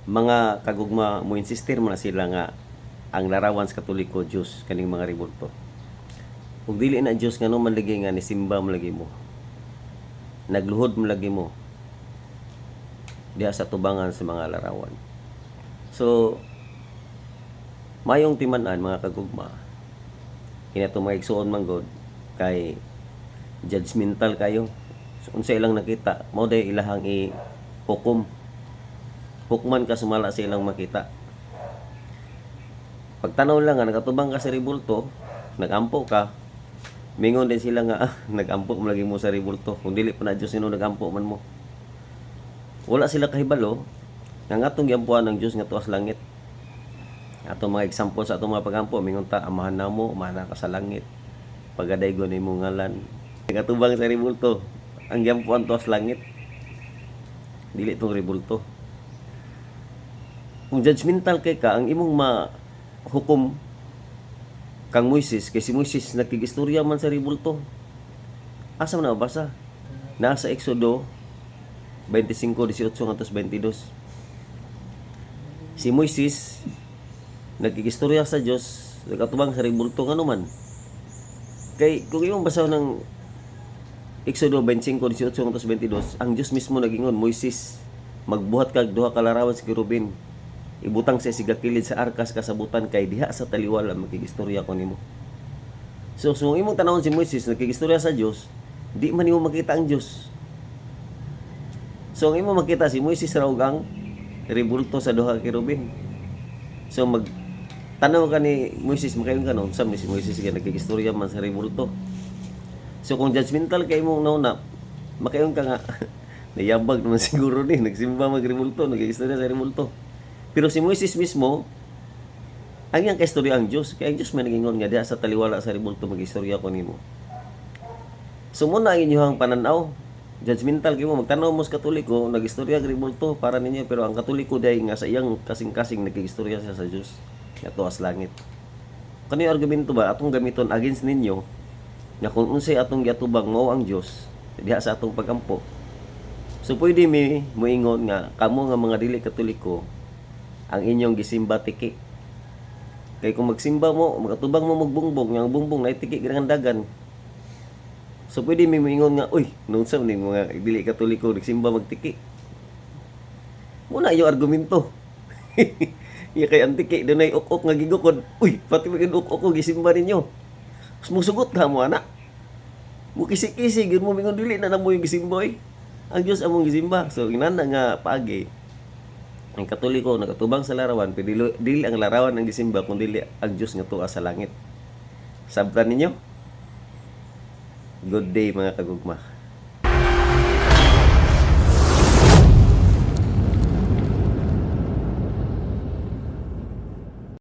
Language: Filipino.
mga kagugma mo insistir mo na sila nga ang larawan sa Katoliko Dios kaning mga rebulto. Ug dili na Dios ngano man lagi nga ni simba mo lagi mo. Nagluhod mo lagi mo diha sa tubangan sa mga larawan. So mayong timan-an mga kagugma. Kinato mga igsuon man god kay judgmental kayo. So, unsa ilang nakita, mao day ilahang hukom. Hukman ka sumala sa ilang makita. Pagtanaw lang nga nakatubang ka sa rebulto, nagampo ka, mingon din sila nga nagampo mo lagi mo sa rebulto. Kung dili pa na Dios sino nagampo man mo. Wala sila kahibalo nga atong giampuan ng Dios nga tuas langit. Atong mga example sa atong mga pagampo, mingon ta amahan namo, amahan ka sa langit. Pagadaygon nimo ngalan. Katubang sa rebulto, ang giampuan tuas langit. Dili tong rebulto. Kung judgmental kay ka, ang imong hukom kang Moises, kay si Moises nagkigistorya man sa rebulto. Asa man nabasa? Nasa Exodo 25:18 hangtod 22. Si Moises nagkigistorya sa Dios, nagkatubang sa rebulto ngano man. Kay kung imong basa ng Exodo 25:18 hangtod 22, ang Dios mismo nagingon, Moises, magbuhat kag duha ka larawan sa kerubin. Ibutang sa sigakilid sa arkas kasabutan kay diha sa taliwala makigistorya ko nimo. So imong tanawon si Moises nagkigistorya sa Dios, di man nimo makita ang Dios. So ang imong makita si Moises raw ang rebulto sa duha ka kerubin. So tanaw ka ni Moises makayon kanon sa si Moises nga nagkigistorya man sa rebulto. So kung judgmental kay imong nauna, makayon ka nga nayabag naman siguro ni nagsimba magrebulto, nagkigistorya sa rebulto. Pero si Moises mismo, ang iyang kaistorya ang Diyos. Kaya ang Diyos may nagingon nga diha sa taliwala sa rebulto mag-istorya ko nimo. So muna ang inyong pananaw. Judgmental kayo mo. Magtanaw mo sa Katoliko, nag-istorya ang rebulto para ninyo. Pero ang Katoliko dahil nga sa iyang kasing-kasing nag-istorya siya sa Diyos. Nga tuwas langit. Kano yung argumento ba? Atong gamiton against ninyo na kung unsay atong giatubang mao ang Diyos diha sa atong pagampo. So pwede mi moingon nga kamo nga mga dili Katoliko ang inyong gisimba tiki. Kay kung magsimba mo, magatubang mo magbungbong, yang bungbong na tiki girang dagan. So pwede may moingon nga, uy, nung sa mga dili Katoliko nagsimba magtiki. Muna yung argumento. Iya kay antiki dunay ok-ok nga gigukod. Uy, pati magin ok-ok gisimba ninyo. Sumusugot ta mo ana. Mukisi-kisi gyud mo mingon dili na namo yung gisimba eh. Ang Dios among gisimba. So inana nga paagi ang Katoliko nakatubang sa larawan, pero dili ang larawan ang gisimba kundi ang Dios nga tuwa sa langit. Sabtan ninyo? Good day mga kagugma.